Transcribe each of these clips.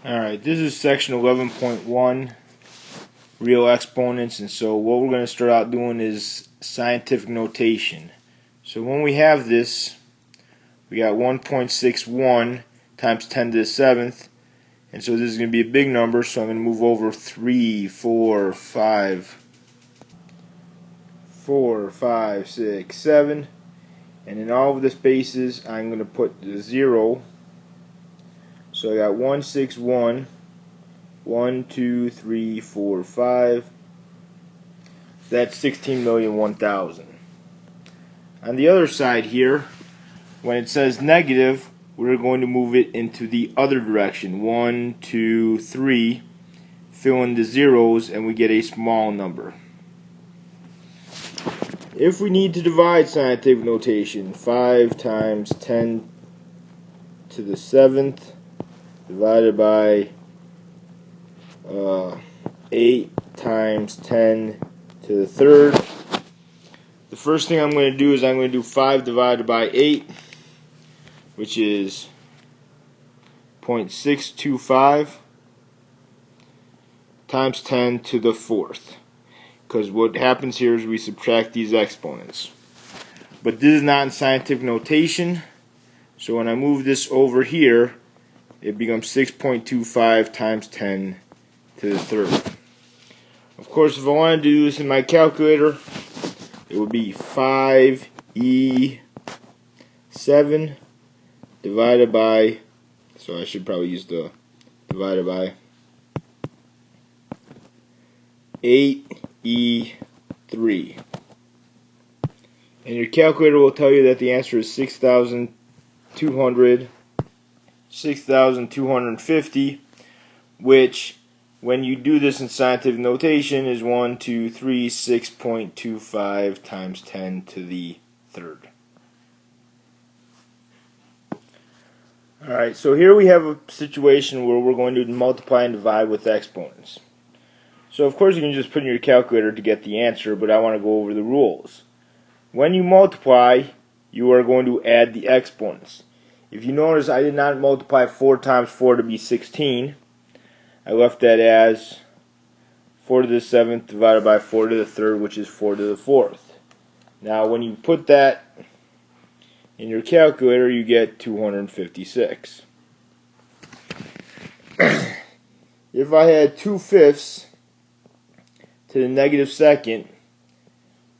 Alright, this is section 11.1, real exponents, and so what we're going to start out doing is scientific notation. So when we have this, we got 1.61 times 10 to the 7th, and so this is going to be a big number, so I'm going to move over 3, 4, 5, 6, 7, and in all of the spaces I'm going to put the 0. So I got 161, 1, 2, 3, 4, 5. That's 16,001,000. On the other side here, when it says negative, we're going to move it into the other direction. 1, 2, 3. Fill in the zeros and we get a small number. If we need to divide scientific notation, 5 times 10 to the 7th divided by 8 times 10 to the 3rd. The first thing I'm going to do is I'm going to do 5 divided by 8, which is 0.625 times 10 to the 4th. Because what happens here is we subtract these exponents. But this is not in scientific notation, so when I move this over here, it becomes 6.25 times 10 to the 3rd. Of course, if I wanted to do this in my calculator, it would be 5e7 divided by, so I should probably use the divided by, 8e3. And your calculator will tell you that the answer is 6,250, which, when you do this in scientific notation, is 6.25 times 10 to the 3rd. Alright, so here we have a situation where we're going to multiply and divide with exponents. So of course you can just put in your calculator to get the answer, but I want to go over the rules. When you multiply, you are going to add the exponents. If you notice, I did not multiply 4 times 4 to be 16. I left that as 4 to the 7th divided by 4 to the 3rd, which is 4 to the 4th. Now when you put that in your calculator, you get 256. If I had 2/5 to the negative second,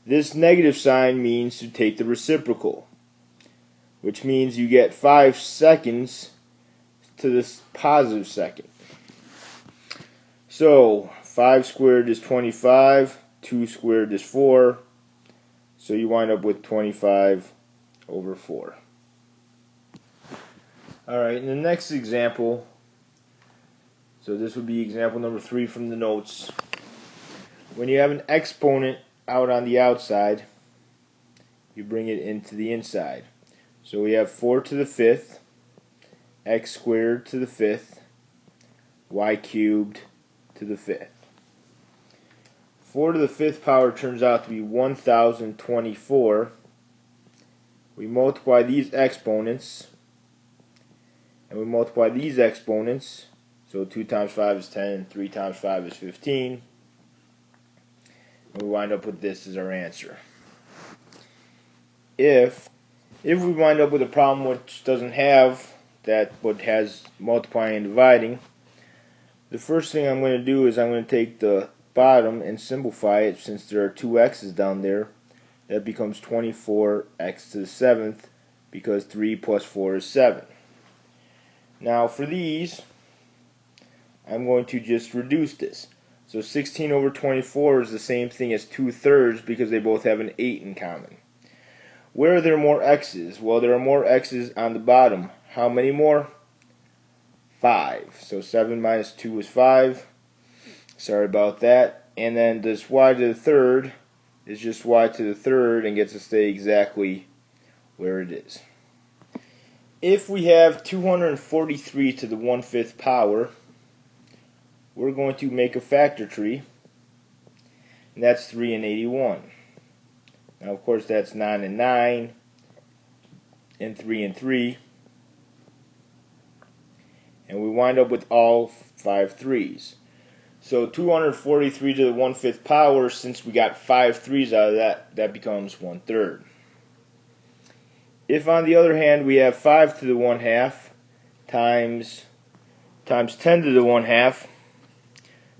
this negative sign means to take the reciprocal, which means you get 5 seconds to this positive second. So 5 squared is 25, 2 squared is 4, so you wind up with 25 over 4. Alright, in the next example, so this would be example number 3 from the notes. When you have an exponent out on the outside, you bring it into the inside. So we have 4 to the 5th, x squared to the 5th, y cubed to the 5th. 4 to the 5th power turns out to be 1024. We multiply these exponents, and we multiply these exponents. So 2 times 5 is 10, and 3 times 5 is 15. And we wind up with this as our answer. If we wind up with a problem which doesn't have that, but has multiplying and dividing, the first thing I'm going to do is I'm going to take the bottom and simplify it. Since there are 2 x's down there, that becomes 24x to the 7th, because 3 plus 4 is 7. Now for these, I'm going to just reduce this. So 16 over 24 is the same thing as 2/3 because they both have an 8 in common. Where are there more x's? Well, there are more x's on the bottom. How many more? 5. So 7 minus 2 is 5. Sorry about that. And then this y to the 3rd is just y to the 3rd and gets to stay exactly where it is. If we have 243 to the 1/5 power, we're going to make a factor tree, and that's 3 and 81. Now, of course, that's 9 and 9, and 3 and 3. and we wind up with all 5 threes. So 243 to the 1/5 power, since we got 5 threes out of that, that becomes 1/3. If on the other hand we have 5 to the 1/2 times 10 to the 1/2,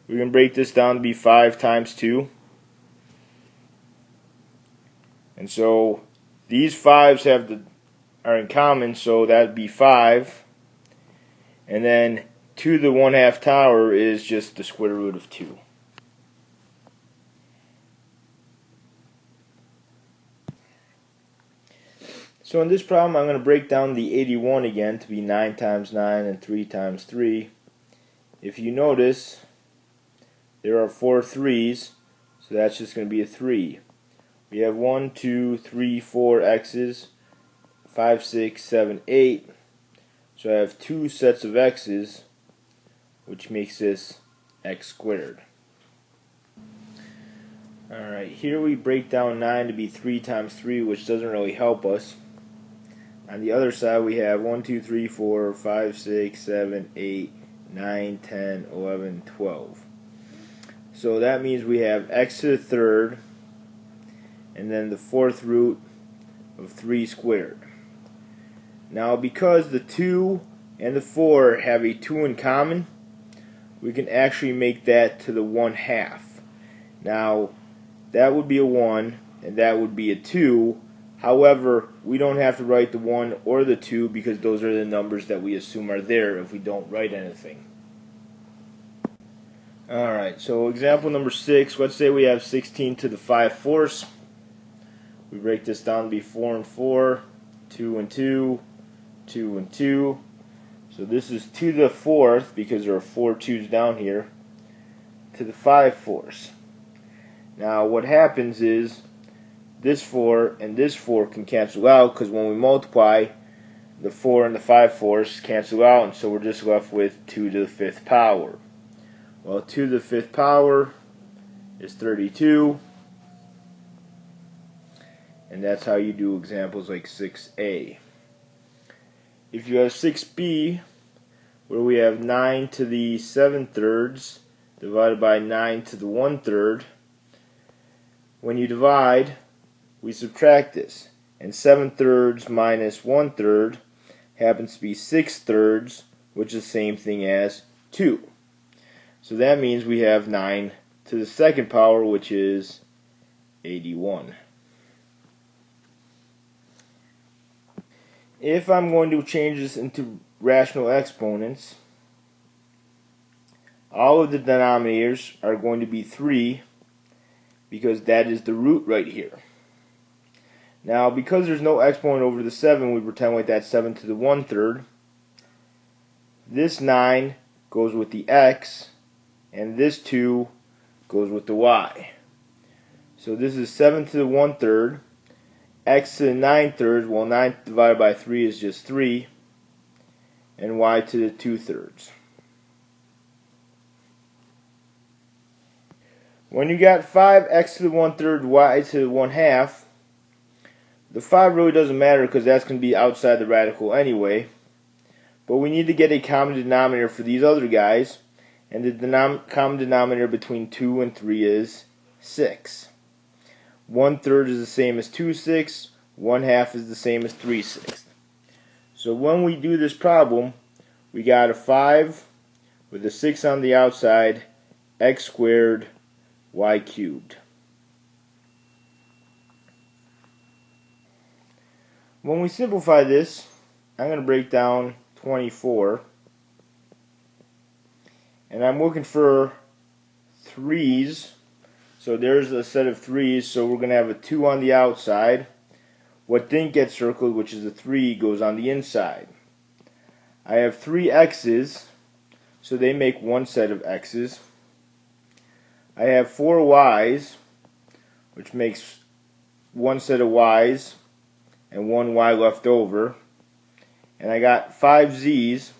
we can break this down to be 5 times 2. And so these 5s are in common, so that would be 5. And then 2 to the 1/2 power is just the square root of 2. So in this problem, I'm going to break down the 81 again to be 9 times 9 and 3 times 3. If you notice, there are 4 3's, so that's just going to be a 3. We have 1, 2, 3, 4 x's, 5, 6, 7, 8. So I have 2 sets of x's, which makes this x squared. Alright, here we break down 9 to be 3 times 3, which doesn't really help us. On the other side, we have 1, 2, 3, 4, 5, 6, 7, 8, 9, 10, 11, 12. So that means we have x to the third, and then the 4th root of 3 squared. Now, because the 2 and the 4 have a 2 in common, we can actually make that to the 1/2. Now, that would be a 1, and that would be a 2. However, we don't have to write the 1 or the 2 because those are the numbers that we assume are there if we don't write anything. Alright, so example number 6, let's say we have 16 to the 5/4. We break this down to be 4 and 4, 2 and 2, 2 and 2. So this is to the 4th, because there are 4 2's down here, to the 5/4. Now what happens is this 4 and this 4 can cancel out, because when we multiply, the 4 and the 5/4 cancel out, and so we're just left with 2 to the 5th power. Well, 2 to the 5th power is 32, and that's how you do examples like 6a. If you have 6b, where we have 9 to the 7/3 divided by 9 to the 1/3, when you divide, we subtract this, and 7/3 minus 1/3 happens to be 6/3, which is the same thing as 2. So that means we have 9 to the 2nd power, which is 81. If I'm going to change this into rational exponents, all of the denominators are going to be 3, because that is the root right here. Now, because there's no exponent over the 7, we pretend like that's 7 to the 1/3. This 9 goes with the x, and this 2 goes with the y. So this is 7 to the 1/3. X to the 9/3, well, 9 divided by 3 is just 3, and y to the 2/3. When you got 5x to the 1/3, y to the 1/2, the 5 really doesn't matter because that's going to be outside the radical anyway. But we need to get a common denominator for these other guys, and the common denominator between 2 and 3 is 6. 1/3 is the same as 2/6, 1/2 is the same as 3/6. So when we do this problem, we got a 5 with a 6 on the outside, x squared, y cubed. When we simplify this, I'm going to break down 24, and I'm looking for 3's. So there's a set of 3's, so we're going to have a 2 on the outside. What didn't get circled, which is a 3, goes on the inside. I have 3 x's, so they make one set of x's. I have 4 y's, which makes one set of y's and one y left over. And I got 5 z's,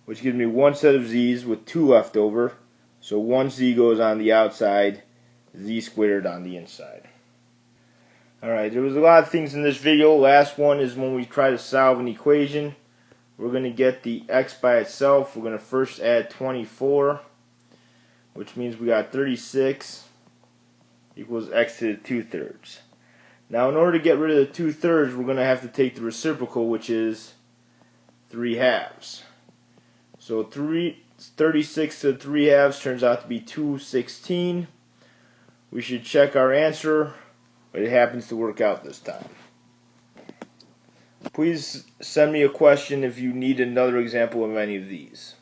which gives me one set of z's with 2 left over. So one z goes on the outside, z squared on the inside. Alright, there was a lot of things in this video. Last one is when we try to solve an equation. we're going to get the x by itself. We're going to first add 24, which means we got 36 equals x to the 2/3. Now in order to get rid of the 2/3, we're going to have to take the reciprocal, which is 3/2. So 36 to 3/2 turns out to be 2/16. We should check our answer, but it happens to work out this time. Please send me a question if you need another example of any of these.